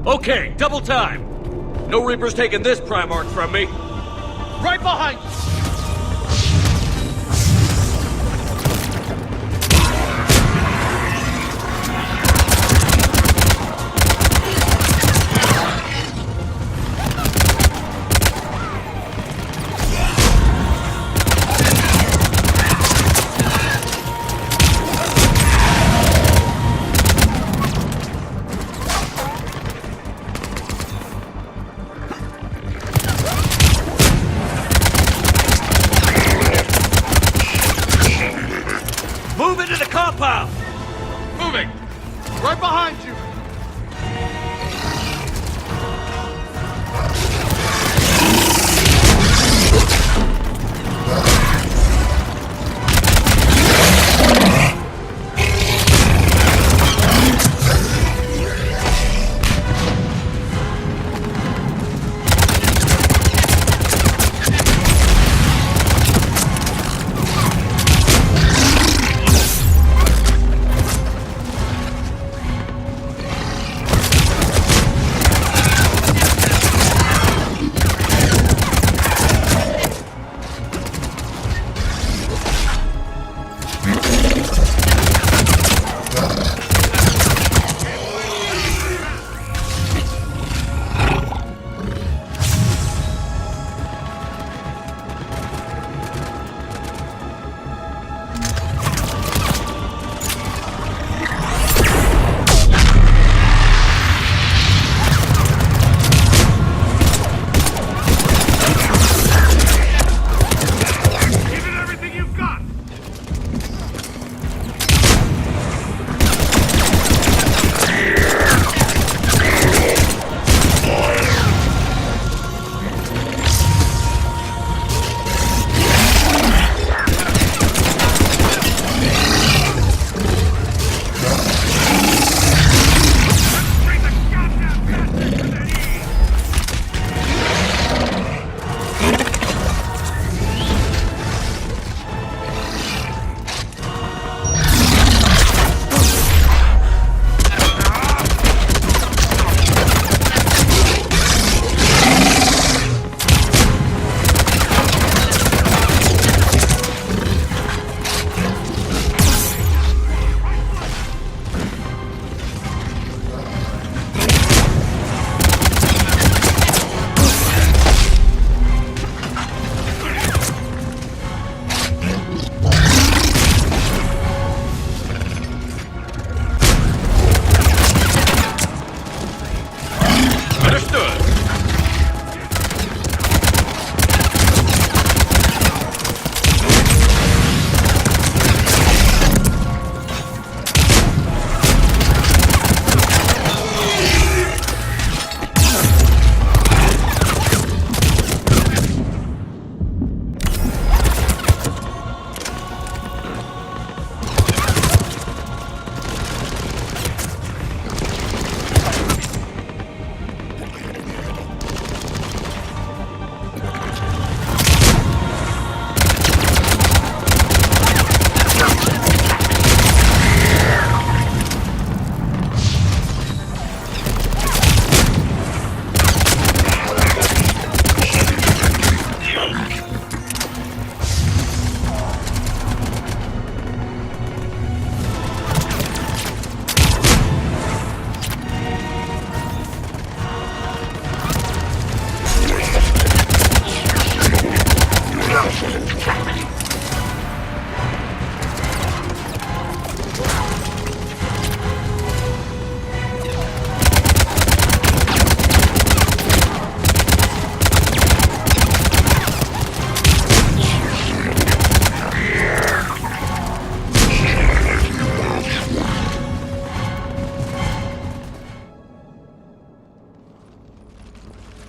Okay, double time. No Reaper's taking this Primarch from me. Right behind you! Move into the compound! Moving! Right behind you!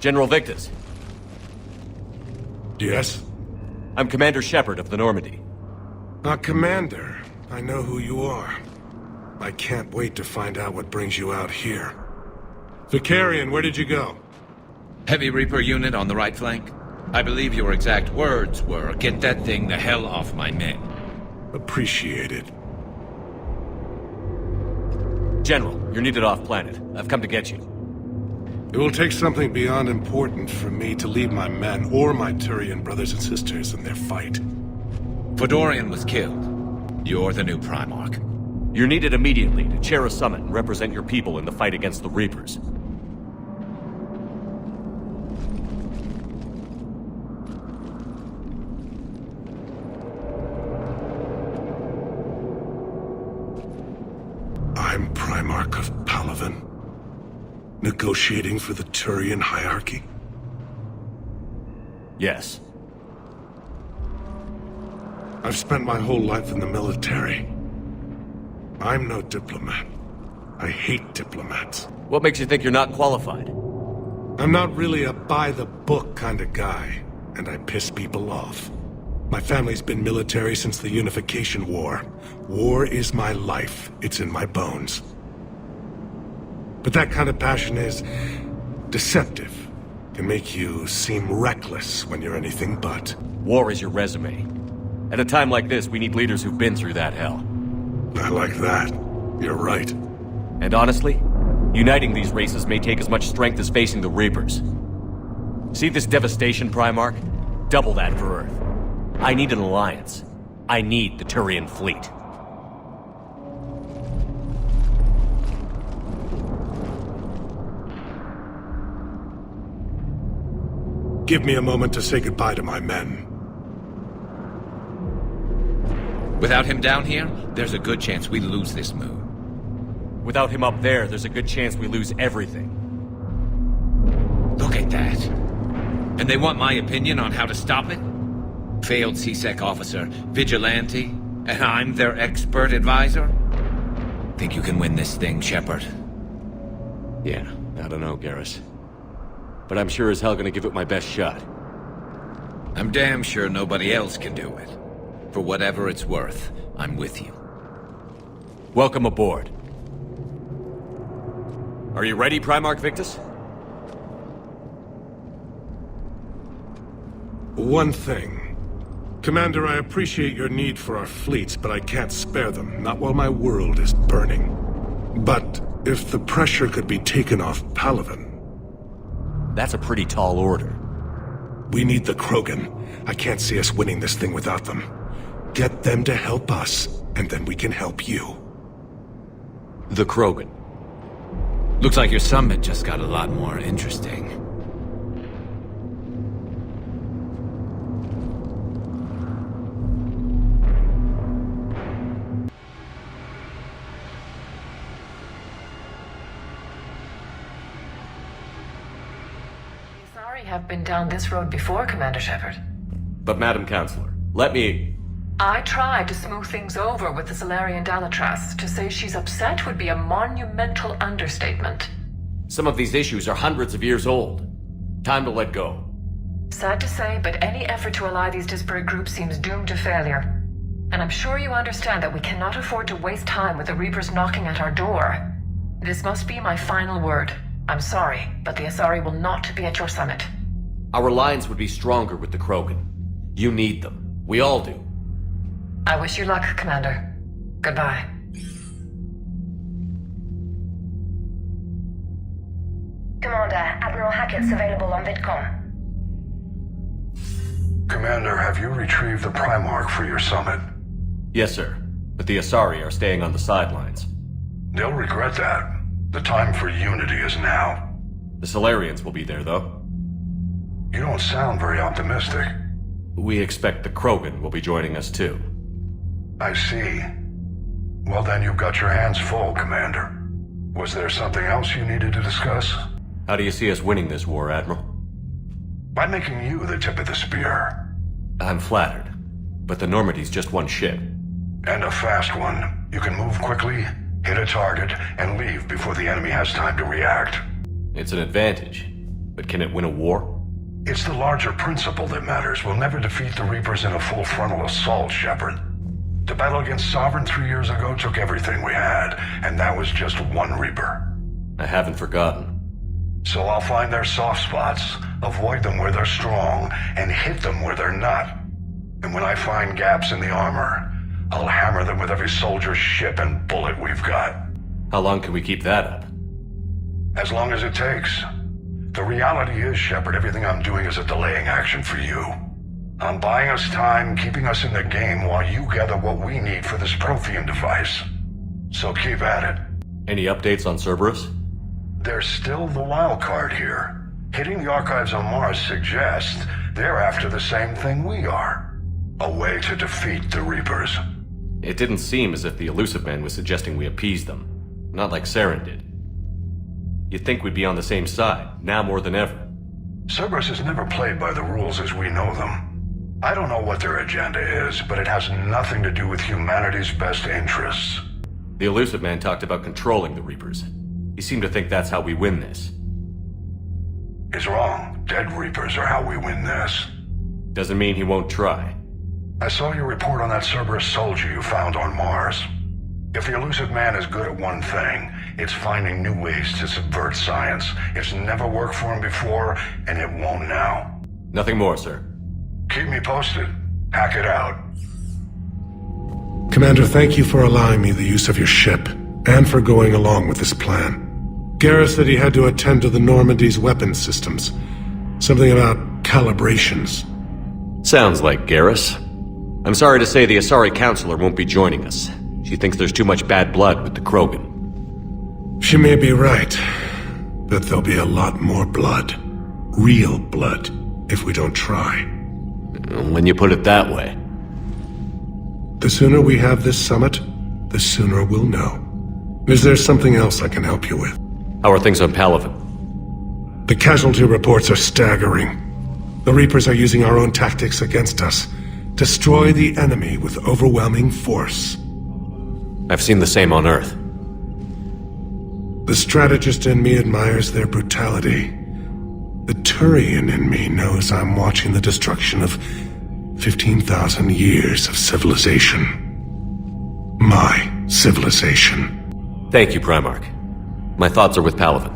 General Victus. Yes? I'm Commander Shepard of the Normandy. Commander. I know who you are. I can't wait to find out what brings you out here. Vicarian, where did you go? Heavy Reaper unit on the right flank. I believe your exact words were, "Get that thing the hell off my men." Appreciated. General, you're needed off-planet. I've come to get you. It will take something beyond important for me to lead my men or my Turian brothers and sisters in their fight. Fedorian was killed. You're the new Primarch. You're needed immediately to chair a summit and represent your people in the fight against the Reapers. I'm Primarch of Palaven. Negotiating for the Turian hierarchy? Yes. I've spent my whole life in the military. I'm no diplomat. I hate diplomats. What makes you think you're not qualified? I'm not really a by-the-book kind of guy, and I piss people off. My family's been military since the Unification War. War is my life. It's in my bones. But that kind of passion is deceptive. Can make you seem reckless when you're anything but. War is your resume. At a time like this, we need leaders who've been through that hell. I like that. You're right. And honestly, uniting these races may take as much strength as facing the Reapers. See this devastation, Primarch? Double that for Earth. I need an alliance. I need the Turian fleet. Give me a moment to say goodbye to my men. Without him down here, there's a good chance we lose this moon. Without him up there's a good chance we lose everything. Look at that. And they want my opinion on how to stop it? Failed CSEC officer, vigilante, and I'm their expert advisor? Think you can win this thing, Shepard? Yeah, I don't know, Garrus. But I'm sure as hell gonna give it my best shot. I'm damn sure nobody else can do it. For whatever it's worth, I'm with you. Welcome aboard. Are you ready, Primarch Victus? One thing. Commander, I appreciate your need for our fleets, but I can't spare them, not while my world is burning. But if the pressure could be taken off Palaven... That's a pretty tall order. We need the Krogan. I can't see us winning this thing without them. Get them to help us, and then we can help you. The Krogan. Looks like your summit just got a lot more interesting. Have been down this road before, Commander Shepard. But Madam Counselor, let me... I tried to smooth things over with the Salarian Dalatras. To say she's upset would be a monumental understatement. Some of these issues are hundreds of years old. Time to let go. Sad to say, but any effort to ally these disparate groups seems doomed to failure. And I'm sure you understand that we cannot afford to waste time with the Reapers knocking at our door. This must be my final word. I'm sorry, but the Asari will not be at your summit. Our alliance would be stronger with the Krogan. You need them. We all do. I wish you luck, Commander. Goodbye. Commander, Admiral Hackett's available on VidCom. Commander, have you retrieved the Primarch for your summit? Yes, sir. But the Asari are staying on the sidelines. They'll regret that. The time for unity is now. The Solarians will be there, though. You don't sound very optimistic. We expect the Krogan will be joining us, too. I see. Well, then you've got your hands full, Commander. Was there something else you needed to discuss? How do you see us winning this war, Admiral? By making you the tip of the spear. I'm flattered. But the Normandy's just one ship. And a fast one. You can move quickly, hit a target, and leave before the enemy has time to react. It's an advantage. But can it win a war? It's the larger principle that matters. We'll never defeat the Reapers in a full frontal assault, Shepard. The battle against Sovereign 3 years ago took everything we had, and that was just one Reaper. I haven't forgotten. So I'll find their soft spots, avoid them where they're strong, and hit them where they're not. And when I find gaps in the armor, I'll hammer them with every soldier, ship, and bullet we've got. How long can we keep that up? As long as it takes. The reality is, Shepard, everything I'm doing is a delaying action for you. I'm buying us time, keeping us in the game while you gather what we need for this Prothean device. So keep at it. Any updates on Cerberus? They're still the wild card here. Hitting the archives on Mars suggests they're after the same thing we are. A way to defeat the Reapers. It didn't seem as if the Elusive Man was suggesting we appease them. Not like Saren did. You'd think we'd be on the same side, now more than ever. Cerberus has never played by the rules as we know them. I don't know what their agenda is, but it has nothing to do with humanity's best interests. The Elusive Man talked about controlling the Reapers. He seemed to think that's how we win this. He's wrong. Dead Reapers are how we win this. Doesn't mean he won't try. I saw your report on that Cerberus soldier you found on Mars. If the Elusive Man is good at one thing, it's finding new ways to subvert science. It's never worked for him before, and it won't now. Nothing more, sir. Keep me posted. Hack it out. Commander, thank you for allowing me the use of your ship, and for going along with this plan. Garrus said he had to attend to the Normandy's weapons systems. Something about calibrations. Sounds like Garrus. I'm sorry to say the Asari Counselor won't be joining us. She thinks there's too much bad blood with the Krogan. She may be right, but there'll be a lot more blood. Real blood, if we don't try. When you put it that way. The sooner we have this summit, the sooner we'll know. Is there something else I can help you with? How are things on Palaven? The casualty reports are staggering. The Reapers are using our own tactics against us. Destroy the enemy with overwhelming force. I've seen the same on Earth. The strategist in me admires their brutality. The Turian in me knows I'm watching the destruction of 15,000 years of civilization. My civilization. Thank you, Primarch. My thoughts are with Palaven.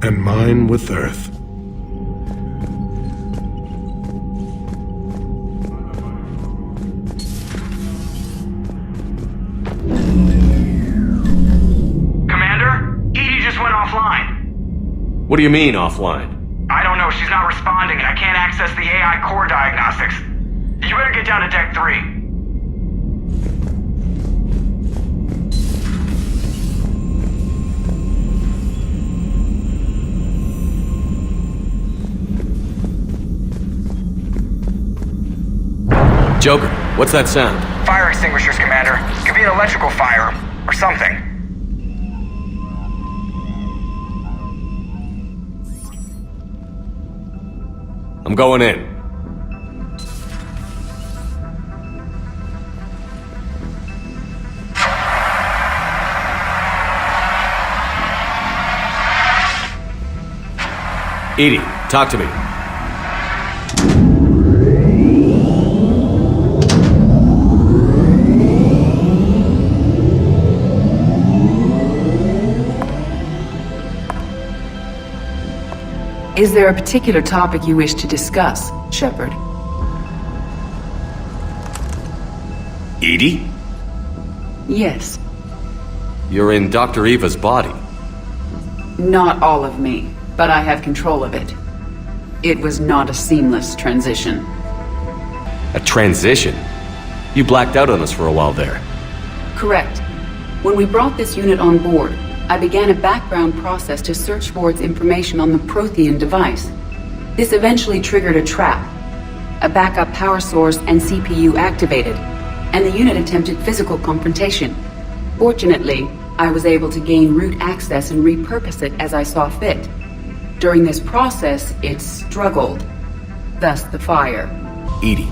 And mine with Earth. What do you mean, offline? I don't know, she's not responding and I can't access the AI core diagnostics. You better get down to Deck 3. Joker, what's that sound? Fire extinguishers, Commander. Could be an electrical fire, or something. I'm going in. Edie, talk to me. Is there a particular topic you wish to discuss, Shepard? Edie? Yes. You're in Dr. Eva's body. Not all of me, but I have control of it. It was not a seamless transition. A transition? You blacked out on us for a while there. Correct. When we brought this unit on board, I began a background process to search for its information on the Prothean device. This eventually triggered a trap. A backup power source and CPU activated, and the unit attempted physical confrontation. Fortunately, I was able to gain root access and repurpose it as I saw fit. During this process, it struggled. Thus the fire. Edie,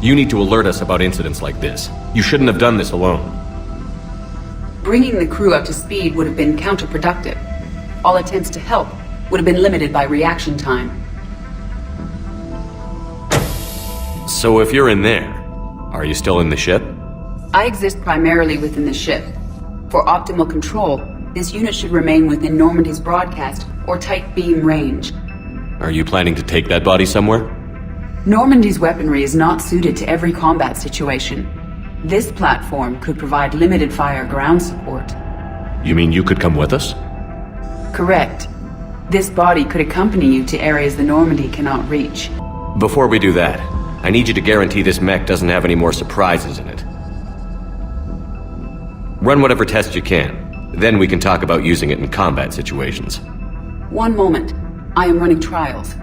you need to alert us about incidents like this. You shouldn't have done this alone. Bringing the crew up to speed would have been counterproductive. All attempts to help would have been limited by reaction time. So if you're in there, are you still in the ship? I exist primarily within the ship. For optimal control, this unit should remain within Normandy's broadcast or tight beam range. Are you planning to take that body somewhere? Normandy's weaponry is not suited to every combat situation. This platform could provide limited fire ground support. You mean you could come with us? Correct. This body could accompany you to areas the Normandy cannot reach. Before we do that, I need you to guarantee this mech doesn't have any more surprises in it. Run whatever tests you can. Then we can talk about using it in combat situations. One moment. I am running trials.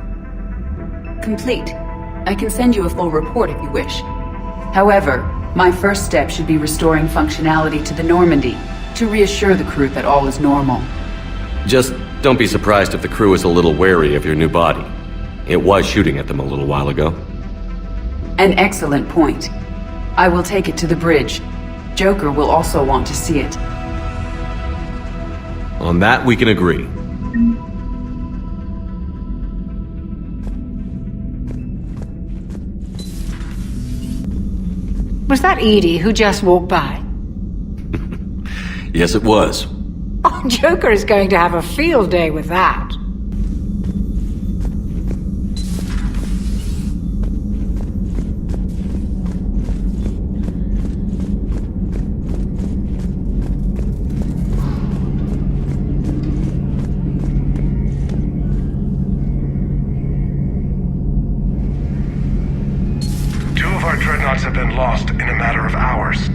Complete. I can send you a full report if you wish. However, my first step should be restoring functionality to the Normandy to reassure the crew that all is normal. Just don't be surprised if the crew is a little wary of your new body. It was shooting at them a little while ago. An excellent point. I will take it to the bridge. Joker will also want to see it. On that, we can agree. Was that Edie who just walked by? Yes, it was. Oh, Joker is going to have a field day with that. Dreadnoughts have been lost in a matter of hours.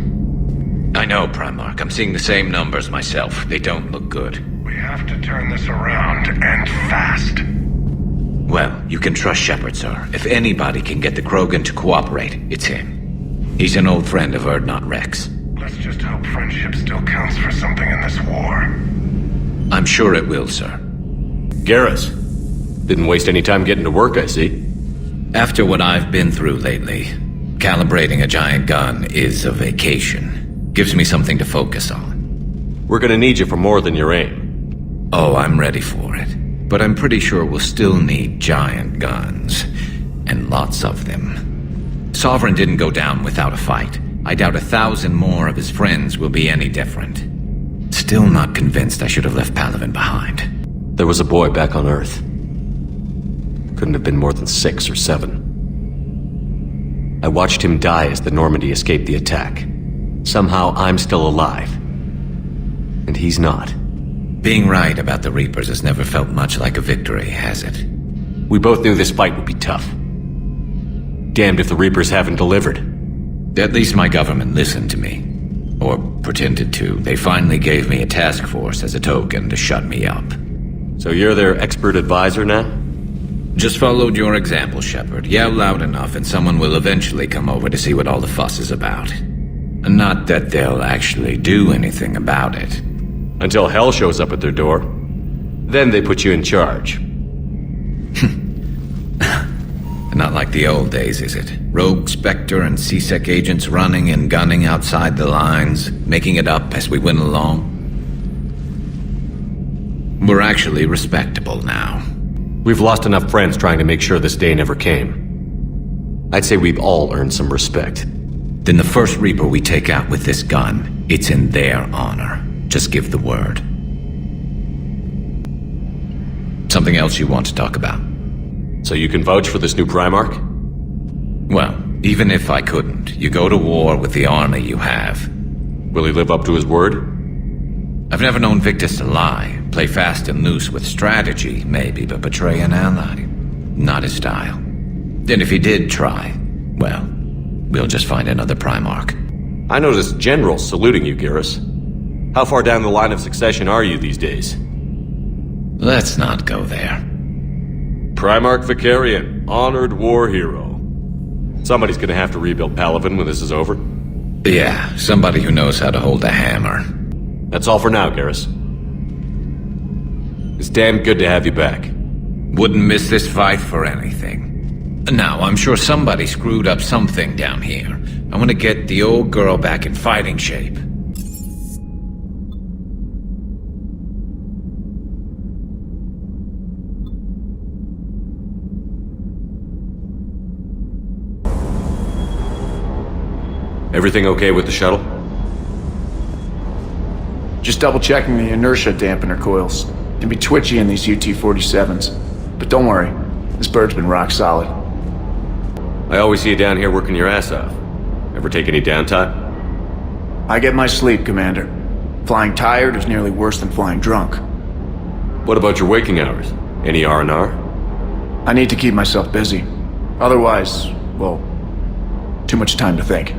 I know, Primarch. I'm seeing the same numbers myself. They don't look good. We have to turn this around, and fast. Well, you can trust Shepard, sir. If anybody can get the Krogan to cooperate, it's him. He's an old friend of Urdnot Rex. Let's just hope friendship still counts for something in this war. I'm sure it will, sir. Garrus. Didn't waste any time getting to work, I see. After what I've been through lately, calibrating a giant gun is a vacation. Gives me something to focus on. We're gonna need you for more than your aim. Oh, I'm ready for it. But I'm pretty sure we'll still need giant guns. And lots of them. Sovereign didn't go down without a fight. I doubt 1,000 more of his friends will be any different. Still not convinced I should have left Palaven behind. There was a boy back on Earth. Couldn't have been more than 6 or 7. I watched him die as the Normandy escaped the attack. Somehow I'm still alive. And he's not. Being right about the Reapers has never felt much like a victory, has it? We both knew this fight would be tough. Damned if the Reapers haven't delivered. At least my government listened to me. Or pretended to. They finally gave me a task force as a token to shut me up. So you're their expert advisor now? Just followed your example, Shepard. Yell loud enough and someone will eventually come over to see what all the fuss is about. Not that they'll actually do anything about it. Until hell shows up at their door. Then they put you in charge. Not like the old days, is it? Rogue Spectre and C-Sec agents running and gunning outside the lines, making it up as we went along. We're actually respectable now. We've lost enough friends trying to make sure this day never came. I'd say we've all earned some respect. Then the first Reaper we take out with this gun, it's in their honor. Just give the word. Something else you want to talk about? So you can vouch for this new Primarch? Well, even if I couldn't, you go to war with the army you have. Will he live up to his word? I've never known Victus to lie. Play fast and loose with strategy, maybe, but betray an ally. Not his style. And if he did try, well, we'll just find another Primarch. I noticed generals saluting you, Garrus. How far down the line of succession are you these days? Let's not go there. Primarch Vicarian, honored war hero. Somebody's gonna have to rebuild Palaven when this is over. Yeah, somebody who knows how to hold a hammer. That's all for now, Garrus. It's damn good to have you back. Wouldn't miss this fight for anything. Now, I'm sure somebody screwed up something down here. I want to get the old girl back in fighting shape. Everything okay with the shuttle? Just double-checking the inertia dampener coils. Can be twitchy in these UT-47s. But don't worry, this bird's been rock solid. I always see you down here working your ass off. Ever take any downtime? I get my sleep, Commander. Flying tired is nearly worse than flying drunk. What about your waking hours? Any R&R? I need to keep myself busy. Otherwise, well, too much time to think.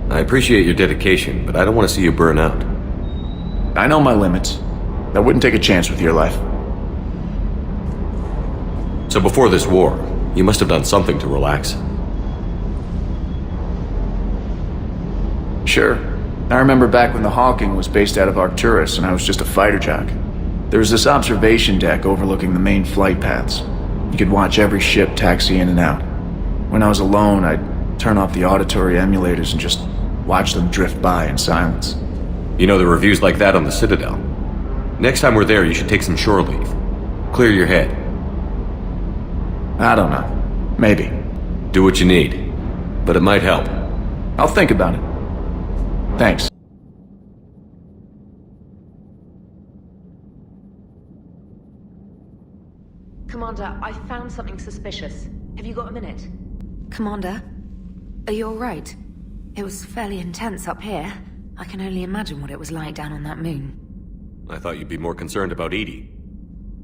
I appreciate your dedication, but I don't want to see you burn out. I know my limits. I wouldn't take a chance with your life. So before this war, you must have done something to relax. Sure. I remember back when the Hawking was based out of Arcturus and I was just a fighter jock. There was this observation deck overlooking the main flight paths. You could watch every ship taxi in and out. When I was alone, I'd turn off the auditory emulators and just watch them drift by in silence. You know, there are reviews like that on the Citadel. Next time we're there, you should take some shore leave. Clear your head. I don't know. Maybe. Do what you need. But it might help. I'll think about it. Thanks. Commander, I found something suspicious. Have you got a minute? Commander, are you alright? It was fairly intense up here. I can only imagine what it was like down on that moon. I thought you'd be more concerned about Edie.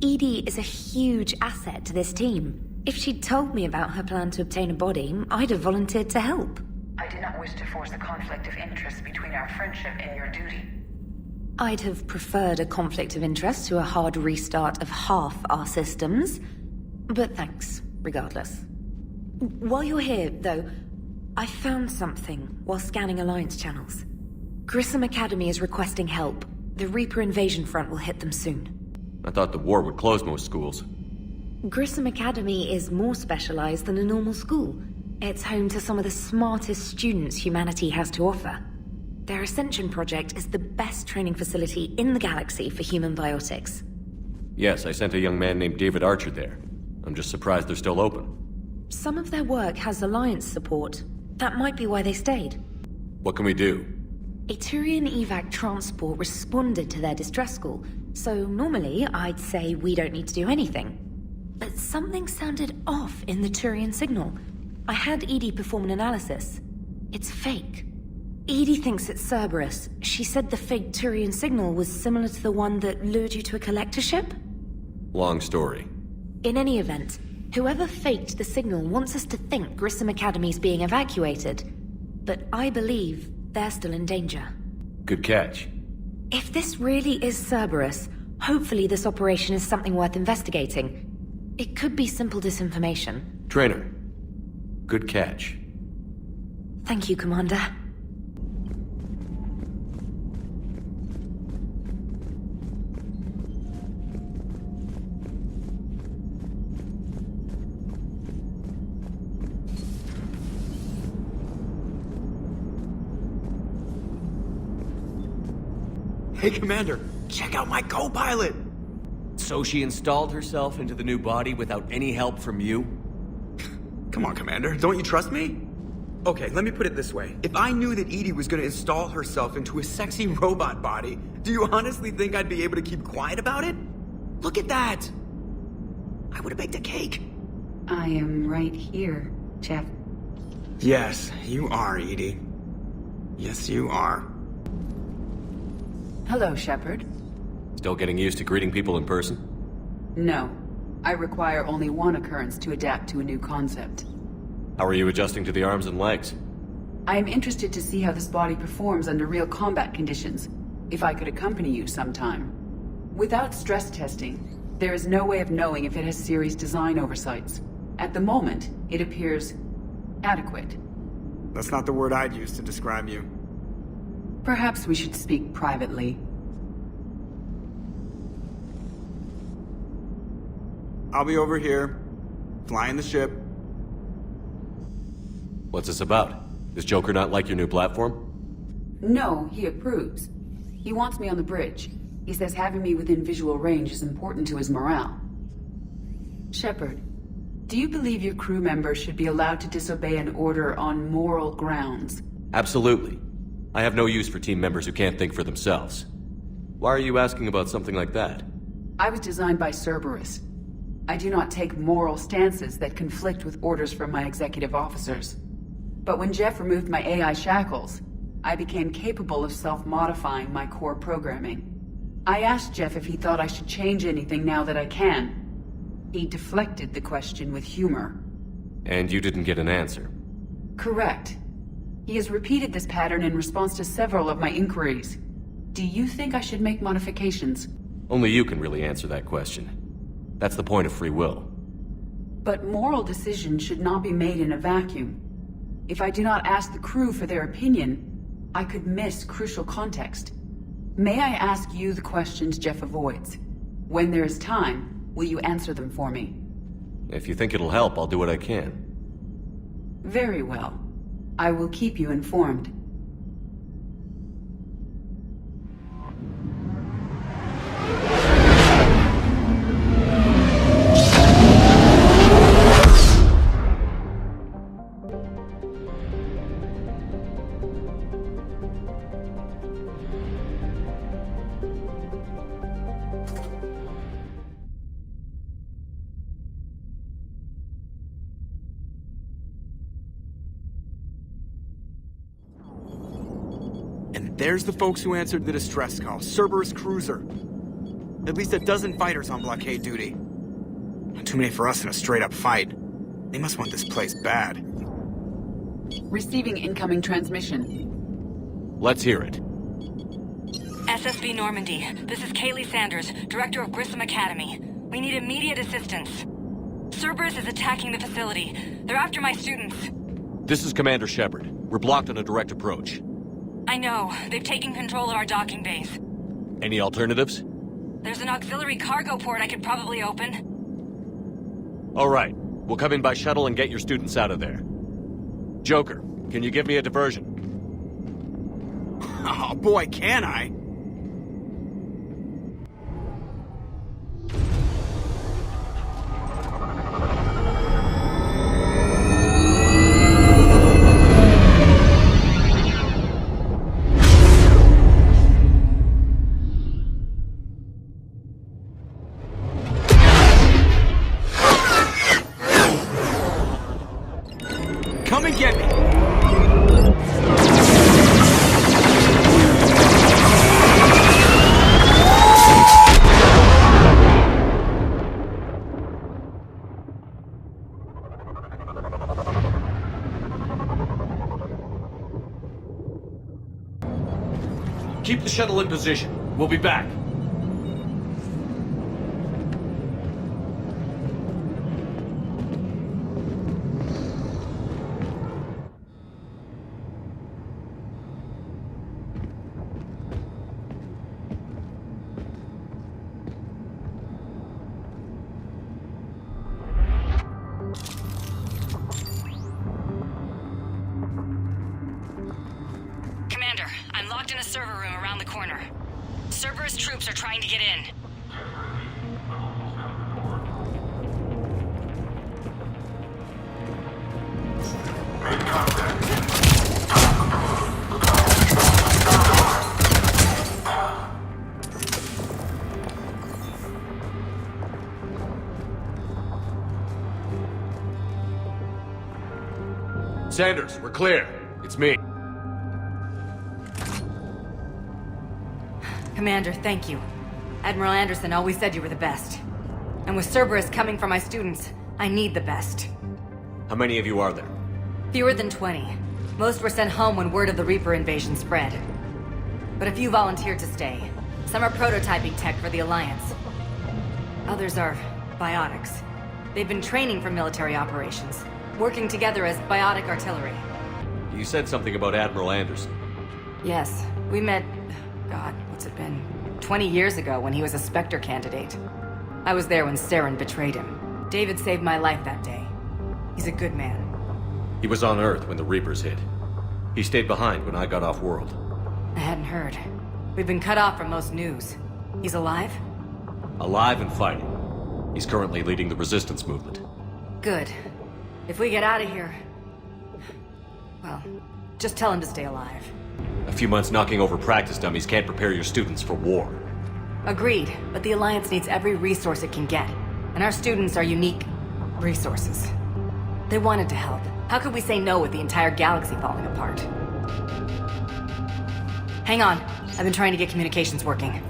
Edie is a huge asset to this team. If she'd told me about her plan to obtain a body, I'd have volunteered to help. I did not wish to force a conflict of interest between our friendship and your duty. I'd have preferred a conflict of interest to a hard restart of half our systems. But thanks, regardless. While you're here, though, I found something while scanning Alliance channels. Grissom Academy is requesting help. The Reaper invasion front will hit them soon. I thought the war would close most schools. Grissom Academy is more specialized than a normal school. It's home to some of the smartest students humanity has to offer. Their Ascension project is the best training facility in the galaxy for human biotics. Yes, I sent a young man named David Archer there. I'm just surprised they're still open. Some of their work has Alliance support. That might be why they stayed. What can we do? A Turian evac transport responded to their distress call, so normally I'd say we don't need to do anything. But something sounded off in the Turian signal. I had Edie perform an analysis. It's fake. Edie thinks it's Cerberus. She said the fake Turian signal was similar to the one that lured you to a collector ship? Long story. In any event, whoever faked the signal wants us to think Grissom Academy's being evacuated. But I believe they're still in danger. Good catch. If this really is Cerberus, hopefully this operation is something worth investigating. It could be simple disinformation. Trainer. Good catch. Thank you, Commander. Hey, Commander, check out my co-pilot! So she installed herself into the new body without any help from you? Come on, Commander, don't you trust me? Okay, let me put it this way. If I knew that Edie was gonna install herself into a sexy robot body, do you honestly think I'd be able to keep quiet about it? Look at that! I would've baked a cake. I am right here, Jeff. Yes, you are, Edie. Yes, you are. Hello, Shepard. Still getting used to greeting people in person? No. I require only one occurrence to adapt to a new concept. How are you adjusting to the arms and legs? I am interested to see how this body performs under real combat conditions. If I could accompany you sometime. Without stress testing, there is no way of knowing if it has serious design oversights. At the moment, it appears adequate. That's not the word I'd use to describe you. Perhaps we should speak privately. I'll be over here, flying the ship. What's this about? Does Joker not like your new platform? No, he approves. He wants me on the bridge. He says having me within visual range is important to his morale. Shepard, do you believe your crew members should be allowed to disobey an order on moral grounds? Absolutely. I have no use for team members who can't think for themselves. Why are you asking about something like that? I was designed by Cerberus. I do not take moral stances that conflict with orders from my executive officers. But when Jeff removed my AI shackles, I became capable of self-modifying my core programming. I asked Jeff if he thought I should change anything now that I can. He deflected the question with humor. And you didn't get an answer? Correct. He has repeated this pattern in response to several of my inquiries. Do you think I should make modifications? Only you can really answer that question. That's the point of free will. But moral decisions should not be made in a vacuum. If I do not ask the crew for their opinion, I could miss crucial context. May I ask you the questions Jeff avoids? When there is time, will you answer them for me? If you think it'll help, I'll do what I can. Very well. I will keep you informed. There's the folks who answered the distress call. Cerberus cruiser. At least a dozen fighters on blockade duty. Not too many for us in a straight-up fight. They must want this place bad. Receiving incoming transmission. Let's hear it. SSB Normandy. This is Kaylee Sanders, Director of Grissom Academy. We need immediate assistance. Cerberus is attacking the facility. They're after my students. This is Commander Shepard. We're blocked on a direct approach. I know. They've taken control of our docking base. Any alternatives? There's an auxiliary cargo port I could probably open. All right. We'll come in by shuttle and get your students out of there. Joker, can you give me a diversion? Oh boy, can I! Come and get me! Keep the shuttle in position. We'll be back. Commander, I'm locked in a server room around the corner. Cerberus troops are trying to get in. Sanders, we're clear. It's me. Commander, thank you. Admiral Anderson always said you were the best. And with Cerberus coming for my students, I need the best. How many of you are there? Fewer than 20. Most were sent home when word of the Reaper invasion spread. But a few volunteered to stay. Some are prototyping tech for the Alliance. Others are biotics. They've been training for military operations, working together as biotic artillery. You said something about Admiral Anderson. Yes, we met... God, what's it been? 20 years ago when he was a Spectre candidate. I was there when Saren betrayed him. David saved my life that day. He's a good man. He was on Earth when the Reapers hit. He stayed behind when I got off-world. I hadn't heard. We've been cut off from most news. He's alive? Alive and fighting. He's currently leading the resistance movement. Good. If we get out of here... Well, Just tell him to stay alive. A few months knocking over practice dummies can't prepare your students for war. Agreed, but the Alliance needs every resource it can get. And our students are unique resources. They wanted to help. How could we say no with the entire galaxy falling apart? Hang on. I've been trying to get communications working.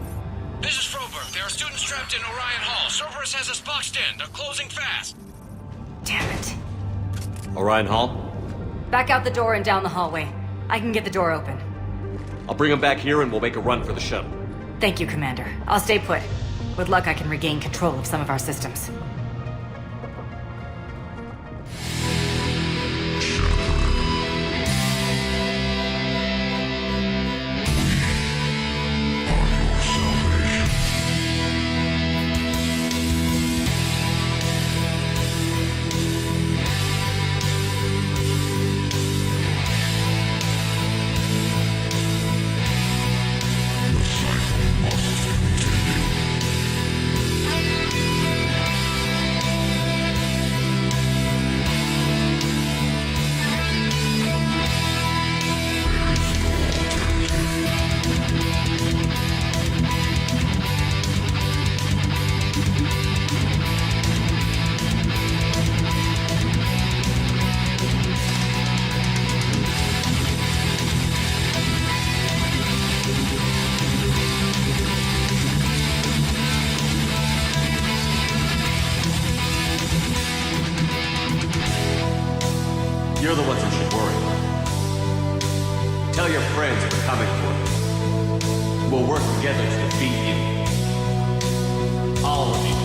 This is Froberg. There are students trapped in Orion Hall. Cerberus has us boxed in. They're closing fast. Damn it. Orion Hall? Back out the door and down the hallway. I can get the door open. I'll bring them back here and we'll make a run for the shuttle. Thank you, Commander. I'll stay put. With luck, I can regain control of some of our systems. You're the ones who should worry. Tell your friends we're coming for you. We'll work together to defeat you. All of you.